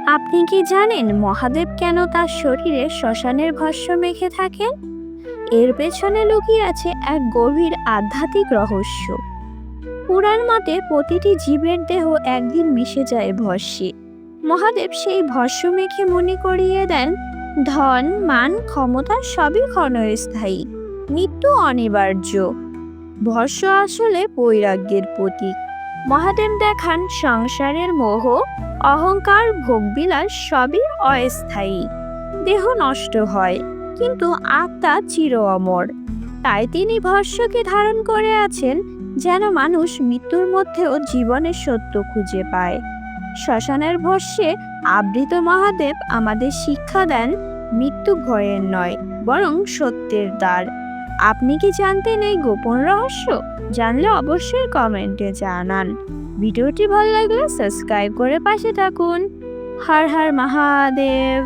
আপনি কি জানেন মহাদেব কেন তার শরীরে শ্মশানের ভস্য মেখে থাকেন? এর পেছনে লুকিয়ে আছে এক গভীর আধ্যাত্মিক রহস্য। পুরাণ মতে প্রতিটি জীবের দেহ একদিন মিশে যায় ভস্যে। মহাদেব সেই ভস্য মেখে মনে করিয়ে দেন, ধন মান ক্ষমতা সবই ক্ষণস্থায়ী, মৃত্যু অনিবার্য। ভস্য আসলে বৈরাগ্যের প্রতীক। মহাদেব দেখান সংসারের মোহ, অহংকার, ভোগবিলাস সবই অস্থায়ী। দেহ নষ্ট হয়, কিন্তু আত্মা চির অমর। তাই তিনি ভস্যকে ধারণ করে আছেন, যেন মানুষ মৃত্যুর মধ্যেও জীবনের সত্য খুঁজে পায়। শ্মশানের ভস্যে আবৃত মহাদেব আমাদের শিক্ষা দেন, মৃত্যু ভয়ের নয়, বরং সত্যের দ্বার। আপনি কি জানতেন এই গোপন রহস্য? জানলে অবশ্যই কমেন্টে জানান। ভিডিওটি ভালো লাগলে সাবস্ক্রাইব করে পাশে থাকুন। হর হর মহাদেব।